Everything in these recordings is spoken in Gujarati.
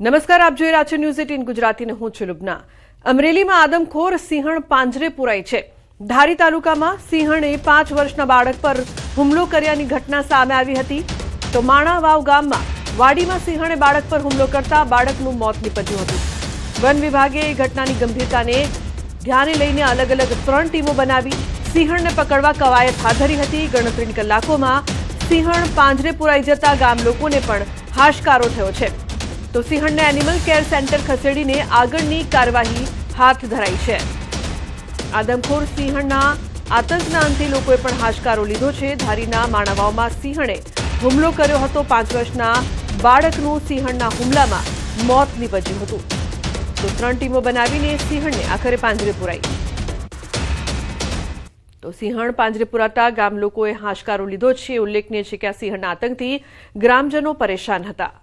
નમસ્કાર, આપ જોઈ રહ્યા છો ન્યૂઝ 18 ગુજરાતીને હું છું લુબના। અમરેલીમાં આદમખોર સિંહણ પાંજરે પુરાઈ છે। ધારી તાલુકામાં સિંહણે 5 વર્ષના બાળક પર હુમલો કર્યાની ઘટના સામે આવી હતી। તો માણાવાવ ગામમાં વાડીમાં સિંહણે બાળક પર હુમલો કરતા બાળકનું મોત નીપજ્યું હતું। વન વિભાગે ઘટનાની ગંભીરતાને ધ્યાને લઈને અલગ અલગ 3 ટીમો બનાવી સિંહણને પકડવા કવાયત હાથ ધરી હતી। ગણતરીની કલાકોમાં સિંહણ પાંજરે પુરાઈ જતા ગામ લોકોને પણ હાશકારો થયો છે। તો સિંહણને એનિમલ કેર સેન્ટર ખસેડીને આગળની કાર્યવાહી હાથ ધરાઈ છે। આદમખોર સિંહણના આતંકના અંતે લોકોએ પણ હાશકારો લીધો છે। ધારીના માણાવાવમાં સિંહણે હુમલો કર્યો હતો। 5 વર્ષના બાળકનું સિંહણના હુમલામાં મોત નીપજ્યું હતું। તો 3 ટીમો બનાવીને સિંહણને આખરે પાંજરે પુરાઈ। તો સિંહણ પાંજરે પુરાતા ગામ લોકોએ હાશકારો લીધો છે। ઉલ્લેખનીય છે કે આ સિંહણના આતંકથી ગ્રામજનો પરેશાન હતા।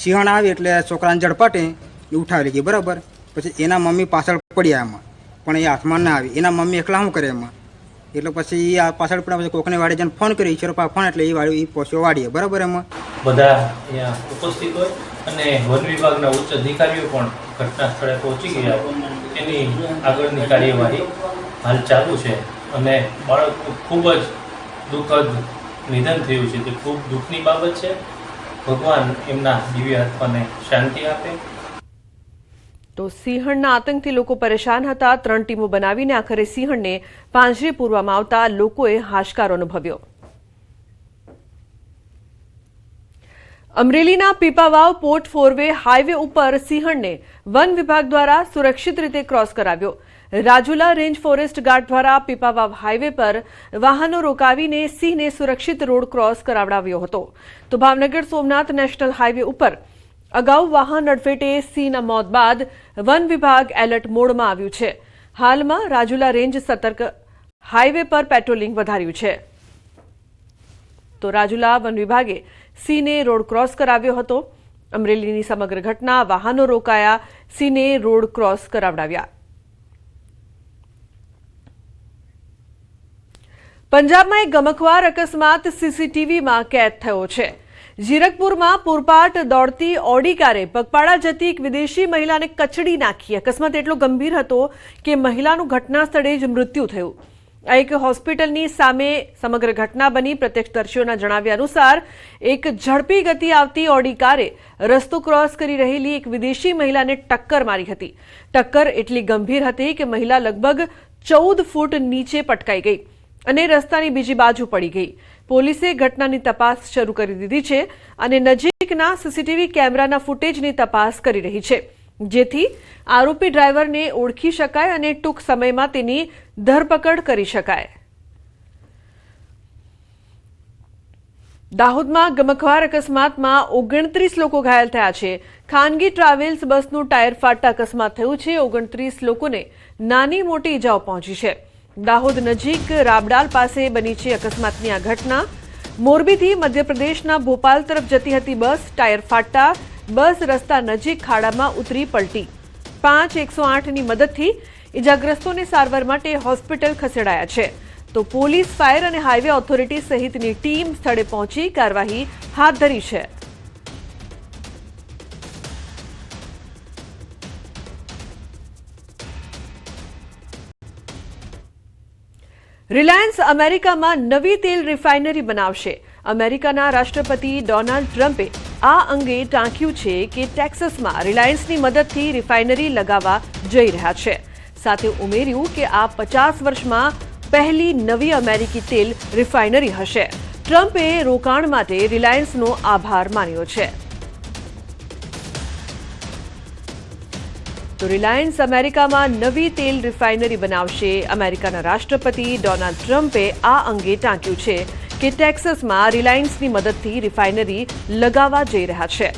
સિંહણ આવી એટલે છોકરાને ઝડપાટે ઉઠાવી ગઈ બરાબર। પછી એના મમ્મી પાછળ પડ્યા એમાં, પણ એ હાથમાં ના આવી। એના મમ્મી એકલા શું કરે એમાં, એટલે પછી આ પાછળ પડ્યા પછી કોકને વાડી જઈને ફોન કર્યો, ઈશ્વર ફોન એટલે એ વાડી પહોંચ્યો વાડીએ બરાબર। એમાં બધા અહીંયા ઉપસ્થિત હોય અને વન વિભાગના ઉચ્ચ અધિકારીઓ પણ ઘટના સ્થળે પહોંચી ગયા। એની આગળની કાર્યવાહી હાલ ચાલુ છે અને બાળકનું ખૂબ જ દુઃખદ નિધન થયું છે। તે ખૂબ દુઃખની બાબત છે। ભગવાન એમના દિવ્ય આત્માને શાંતિ આપે। તો સિંહણના આતંકથી લોકો પરેશાન હતા। 3 ટીમો બનાવીને આખરે સિંહણને પાંજરે પૂરવામાં આવતા લોકોએ હાશકારો અનુભવ્યો। અમરેલીના પીપાવાવ પોર્ટ ફોરવે હાઈવે ઉપર સિંહણને વન વિભાગ દ્વારા સુરક્ષિત રીતે ક્રોસ કરાવ્યો। રાજુલા રેન્જ ફોરેસ્ટ ગાર્ડ દ્વારા પીપાવાવ હાઈવે પર વાહનો રોકાવીને સિંહને સુરક્ષિત રોડ ક્રોસ કરાવડાવ્યો હતો। તો ભાવનગર સોમનાથ નેશનલ હાઈવે ઉપર અગાઉ વાહન અડફેટે સિંહના મોત બાદ વન વિભાગ એલર્ટ મોડમાં આવ્યું છે। હાલમાં રાજુલા રેન્જ સતર્ક હાઈવે પર પેટ્રોલિંગ વધાર્યું છે। તો રાજુલા વન વિભાગે સિંહને રોડ ક્રોસ કરાવ્યો હતો। અમરેલીની સમગ્ર ઘટના વાહનો રોકાયા, સિંહને રોડ ક્રોસ કરાવડાવ્યા। પંજાબમાં એક ગમખ્વાર અકસ્માત સીસીટીવીમાં કેદ થયો છે। જીરકપુરમાં પૂરપાટ દોડતી ઓડી કારે પગપાળા જતી એક વિદેશી મહિલાને કચડી નાખી। અકસ્માત એટલો ગંભીર હતો કે મહિલાનું ઘટના સ્થળે જ મૃત્યુ થયું। આ એક હોસ્પિટલની સામે સમગ્ર ઘટના બની। પ્રત્યક્ષદર્શીઓના જણાવ્યા અનુસાર એક ઝડપી ગતિ આવતી ઓડી કારે રસ્તો ક્રોસ કરી રહેલી એક વિદેશી મહિલાને ટક્કર મારી હતી। ટક્કર એટલી ગંભીર હતી કે મહિલા લગભગ 14 ફૂટ નીચે પટકાઈ ગઈ અને રસ્તાની બીજી બાજુ પડી ગઈ। પોલીસે ઘટનાની તપાસ શરૂ કરી દીધી છે અને નજીકના સીસીટીવી કેમેરાના ફૂટેજની તપાસ કરી રહી છે, જેથી આરોપી ડ્રાઈવરને ઓળખી શકાય અને ટૂંક સમયમાં તેની ધરપકડ કરી શકાય। દાહોદમાં ગમખ્વાર અકસ્માતમાં 29 લોકો ઘાયલ થયા છે। ખાનગી ટ્રાવેલ્સ બસનું ટાયર ફાટતા અકસ્માત થયું છે। 29 લોકોને નાની મોટી ઇજાઓ પહોંચી છે। દાહોદ નજીક રાબડાલ પાસે બની છે અકસ્માતની આ ઘટના। મોરબીથી મધ્યપ્રદેશના ભોપાલ તરફ જતી હતી બસ, ટાયર ફાટતા બસ રસ્તા નજીક ખાડામાં ઉતરી પલટી। 5 108ની મદદથી ઇજાગ્રસ્તોને સારવાર માટે હોસ્પિટલ ખસેડાયા છે। તો પોલીસ, ફાયર અને હાઈવે ઓથોરિટી સહિતની ટીમ સ્થળે પહોંચી કાર્યવાહી હાથ ધરી છે। રિલાયન્સ અમેરિકામાં નવી તેલ રિફાઇનરી બનાવશે। અમેરિકાના રાષ્ટ્રપતિ ડોનાલ્ડ ટ્રમ્પે આ અંગે ટાંક્યું છે કે ટેક્સાસમાં રિલાયન્સની મદદથી રિફાઇનરી લગાવવા જઈ રહ્યા છે। સાથે ઉમેર્યું કે આ 50 વર્ષમાં પહેલી નવી અમેરિકી તેલ રિફાઇનરી હશે। ટ્રમ્પે રોકાણ માટે રિલાયન્સનો આભાર માન્યો છે। તો રિલાયન્સ અમેરિકામાં નવી તેલ રિફાઇનરી બનાવશે। અમેરિકાના રાષ્ટ્રપતિ ડોનાલ્ડ ટ્રમ્પે આ અંગે ટાંક્યું છે કે ટેક્સાસમાં રિલાયન્સની મદદથી રિફાઇનરી લગાવવા જઈ રહ્યા છે।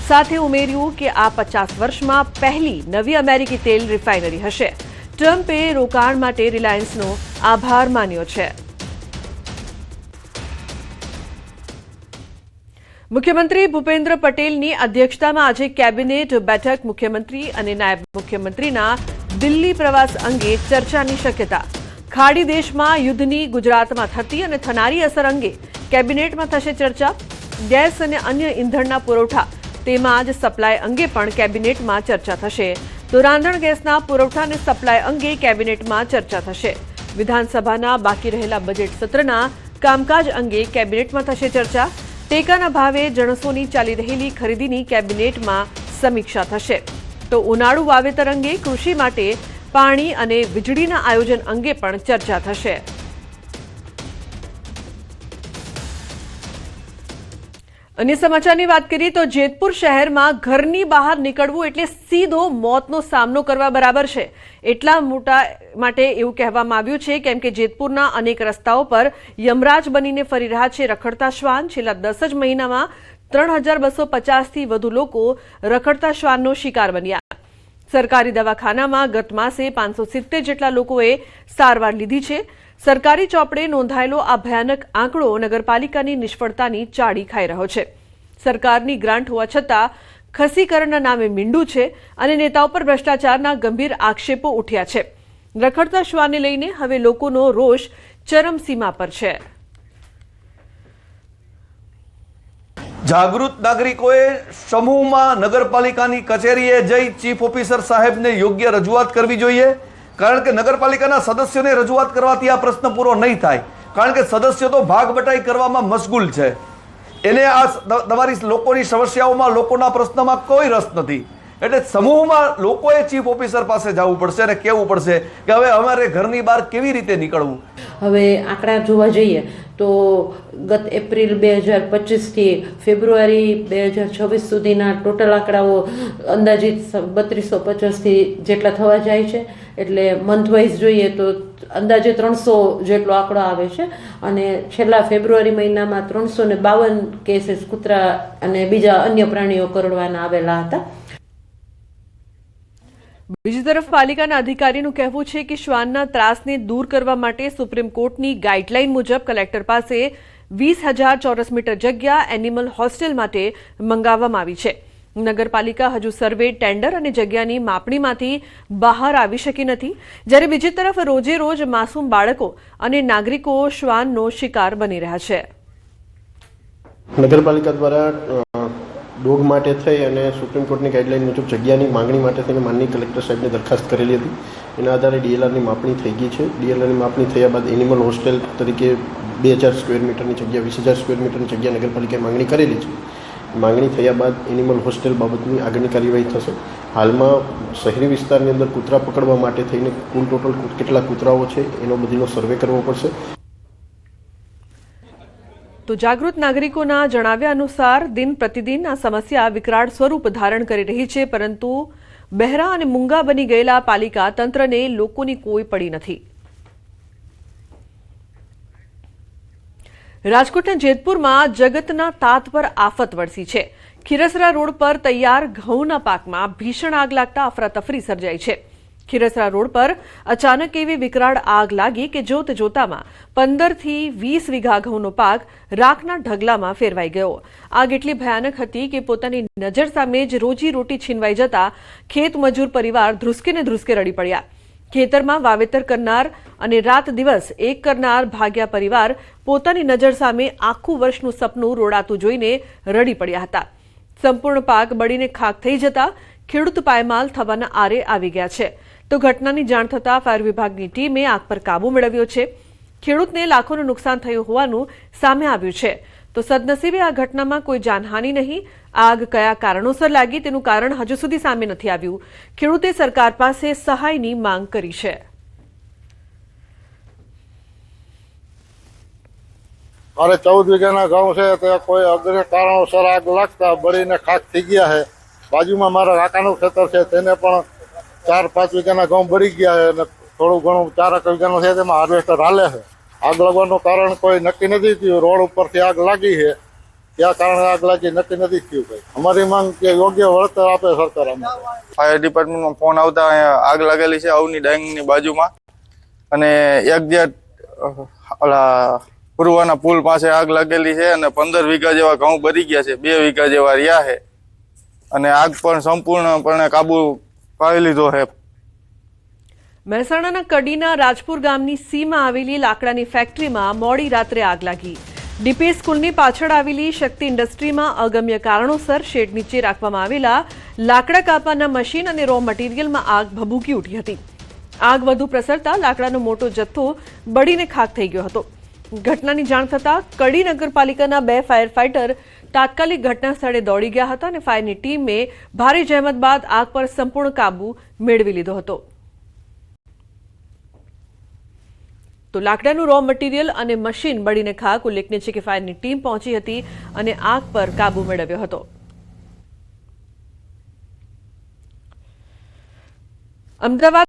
સાથે ઉમેર્યું કે આ 50 વર્ષમાં પહેલી નવી અમેરિકી તેલ રિફાઇનરી હશે। ટ્રમ્પે રોકાણ માટે રિલાયન્સનો આભાર માન્યો છે। મુખ્યમંત્રી ભૂપેન્દ્ર પટેલની અધ્યક્ષતામાં આજે કેબિનેટ બેઠક। મુખ્યમંત્રી અને નાયબ મુખ્યમંત્રીના દિલ્હી પ્રવાસ અંગે ચર્ચાની શક્યતા। ખાડી દેશમાં યુદ્ધની ગુજરાતમાં થતી અને થનારી અસર અંગે કેબિનેટમાં થશે ચર્ચા. ગેસ અને અન્ય ઇંધણના પુરવઠા તેમાં જ સપ્લાય અંગે પણ કેબિનેટમાં ચર્ચા થશે. તો રાંધણ ગેસના પુરવઠા અને સપ્લાય અંગે કેબિનેટમાં ચર્ચા થશે. વિધાનસભાના બાકી રહેલા બજેટ સત્રના કામકાજ અંગે કેબિનેટમાં થશે ચર્ચા. ટેકાના ભાવે જણસોની ચાલી રહેલી ખરીદીની કેબિનેટમાં સમીક્ષા થશે. તો ઉનાળુ વાવેતર અંગે, કૃષિ માટે પાણી અને વીજળીના આયોજન અંગે પણ ચર્ચા થશે. અન્ય સમાચારની વાત કરીએ તો જેતપુર શહેરમાં ઘરની બહાર નીકળવું એટલે સીધો મોતનો સામનો કરવા બરાબર છે. એટલા મોટા માટે એવું કહેવામાં આવ્યું છે કેમ કે જેતપુરના અનેક રસ્તાઓ પર યમરાજ બનીને ફરી રહ્યા છે રખડતા શ્વાન. છેલ્લા 10 જ મહિનામાં 3250થી વધુ લોકો રખડતા શ્વાનનો શિકાર બન્યા. સરકારી દવાખાનામાં ગત માસે 570 જેટલા લોકોએ સારવાર લીધી છે. સરકારી ચોપડે નોંધાયેલો આ ભયાનક આંકડો નગરપાલિકાની નિષ્ફળતાની ચાડી ખાઈ રહ્યો છે. સરકારની ગ્રાન્ટ હોવા છતાં ખસીકરણના નામે મીંડું છે અને નેતાઓ પર ભ્રષ્ટાચારના ગંભીર આક્ષેપો ઉઠ્યા છે. રખડતા શ્વાનને લઈને હવે લોકોનો રોષ ચરમસીમા પર છે. જાગૃત નાગરિકોએ સમૂહમાં નગરપાલિકાની કચેરીએ જઈ ચીફ ઓફિસર સાહેબને યોગ્ય રજૂઆત કરવી જોઈએ. કારણ કે નગરપાલિકાના સદસ્યોને રજૂઆત કરવાથી આ પ્રશ્ન પૂરો નહીં થાય. કારણ કે સદસ્યો તો ભાગ બટાઈ કરવામાં મશગુલ છે. એને આ તમારી લોકોની સમસ્યાઓમાં, લોકોના પ્રશ્નમાં કોઈ રસ નથી. એટલે સમૂહમાં લોકોએ ચીફ ઓફિસર પાસે જવું પડશે અને કહેવું પડશે કે હવે અમારે ઘરની બહાર કેવી રીતે નીકળવું. હવે આંકડા જોવા જઈએ તો ગત એપ્રિલ 2025થી ફેબ્રુઆરી 2026 સુધીના ટોટલ આંકડાઓ અંદાજિત 3250થી જેટલા થવા જાય છે. એટલે મંથ વાઇઝ જોઈએ તો અંદાજે 300 જેટલો આંકડો આવે છે. અને છેલ્લા ફેબ્રુઆરી મહિનામાં 352 કેસીસ કૂતરા અને બીજા અન્ય પ્રાણીઓ કરડવાના આવેલા હતા. બીજી તરફ પાલિકાના અધિકારીનું કહેવું છે કે શ્વાનના ત્રાસને દૂર કરવા માટે સુપ્રીમ કોર્ટની ગાઈડલાઈન મુજબ કલેક્ટર પાસે 20,000 ચોરસ મીટર જગ્યા એનિમલ હોસ્ટેલ માટે મંગાવવામાં આવી છે. નગરપાલિકા હજુ સર્વે, ટેન્ડર અને જગ્યાની માપણીમાંથી બહાર આવી શકી નથી. જ્યારે બીજી તરફ રોજે રોજ માસૂમ બાળકો અને નાગરિકો શ્વાનનો શિકાર બની રહ્યા છે. નગરપાલિકા દ્વારા ડોગ માટે થઈ અને સુપ્રીમ કોર્ટની ગાઈડલાઈન મુજબ જગ્યાની માંગણી માટે થઈને માનનીય કલેક્ટર સાહેબને દરખાસ્ત કરેલી હતી. એના આધારે ડીએલઆરની માપણી થઈ ગઈ છે. ડીએલઆરની માપણી થયા બાદ એનિમલ હોસ્ટેલ તરીકે 2000 સ્ક્વેર મીટરની જગ્યા, 20,000 સ્ક્વેર મીટરની જગ્યા નગરપાલિકાએ માંગણી કરેલી છે. માંગણી થયા બાદ એનિમલ હોસ્ટેલ બાબતની આગળની કાર્યવાહી થશે. હાલમાં શહેરી વિસ્તારની અંદર કૂતરા પકડવા માટે થઈને કુલ ટોટલ કેટલા કૂતરાઓ છે એનો બધીનો સર્વે કરવો પડશે. તો જાગૃત નાગરિકોના જણાવ્યા અનુસાર દિન પ્રતિદિન આ સમસ્યા વિકરાળ સ્વરૂપ ધારણ કરી રહી છે. પરંતુ બહેરા અને મૂંગા બની ગયેલા પાલિકા તંત્રને લોકોની કોઈ પડી નથી. રાજકોટના જેતપુરમાં જગતના તાત પર આફત વરસી છે. ખીરસરા રોડ પર તૈયાર ઘઉંના પાકમાં ભીષણ આગ લાગતા અફરાતફરી સર્જાઈ છે. ખીરસરા રોડ પર અચાનક એવી વિકરાળ આગ લાગી કે જોત જોતામાં 15 થી 20 વીઘા ઘઉંનો પાક રાખના ઢગલામાં ફેરવાઈ ગયો. આગ એટલી ભયાનક હતી કે પોતાની નજર સામે જ રોજી રોટી છીનવાઈ જતા ખેત મજૂર પરિવાર ધ્રુસકે ને ધ્રુસકે રડી પડ્યા. ખેતરમાં વાવેતર કરનાર અને રાત દિવસ એક કરનાર ભાગ્યા પરિવાર પોતાની નજર સામે આખું વર્ષનું સપનું રોડાતું જોઈને રડી પડ્યા હતા. સંપૂર્ણ પાક બળીને ખાક થઈ જતા ખેડૂત પાયમાલ થવાના આરે આવી ગયા છે. તો ઘટનાની જાણ થતાં ફાયર વિભાગની ટીમે આગ પર કાબુ મેળવ્યો છે. ખેડૂતને લાખોનું નુકસાન થયું હોવાનું સામે આવ્યું છે. તો સદનસીબે આ ઘટનામાં કોઈ જાનહાનિ નહીં. આગ કયા કારણોસર લાગી તેનું કારણ હજુ સુધી સામે નથી આવ્યું. ખેડૂતે સરકાર પાસે સહાયની માંગ કરી છે. મારે 14 વીઘાના ઘઉં છે તે કોઈ અગ્રણી કારણોસર આગ લાગતા બળીને ખાક થઈ ગયા છે. બાજુમાં મારા કાકાનું ખેતર છે તેને પણ 4-5 વીઘાના ઘઉં બળી ગયા છે અને થોડું ઘણું 4 વીઘાનું છે તેમાં હાર્વેસ્ટર હાલે છે. આગ લાગવાનું કારણ કોઈ નક્કી નથી થયું. રોડ ઉપરથી આગ લાગી છે, ક્યાં કારણે આગ લાગી નક્કી નથી થયું. કઈ અમારી માંગ કે યોગ્ય વળતર આપે સરકાર. ફાયર ડિપાર્ટમેન્ટમાં ફોન આવતા અહીંયા આગ લાગેલી છે અવની ડાંગની બાજુમાં અને એક્ઝેક્ટ પૂર્વના પુલ પાસે આગ લાગેલી છે અને 15 વીઘા જેવા ઘઉં બળી ગયા છે, 2 વીઘા જેવા રહ્યા છે અને આગ પણ સંપૂર્ણપણે કાબુ પાવી લીધો છે. મહેસાણાના કડીના રાજપુર ગામની સીમમાં આવેલી લાકડાની ફેક્ટરીમાં મોડી રાત્રે આગ લાગી. ડીપી સ્કૂલની પાછળ આવેલી શક્તિ ઇન્ડસ્ટ્રીમાં અગમ્ય કારણોસર શેડ નીચે રાખવામાં આવેલા લાકડા કાપવાના મશીન અને રો મટીરિયલમાં આગ ભભૂકી ઉઠી હતી. આગ વધુ પ્રસરતા લાકડાનો મોટો જથ્થો બળીને ખાખ થઈ ગયો હતો. ઘટનાની જાણ થતાં કડી નગરપાલિકાના 2 ફાયર ફાઇટર તાત્કાલિક ઘટના સ્થળે દોડી ગયા હતા અને ફાયરની ટીમે ભારે જહેમત બાદ આગ પર સંપૂર્ણ કાબુ મેળવી લીધો હતો. તો લાકડાનું રો મટીરિયલ અને મશીન બળીને ખાક. ઉલ્લેખનીય છે કે ફાયરની ટીમ પહોંચી હતી અને આગ પર કાબુ મેળવ્યો હતો. અમદાવાદ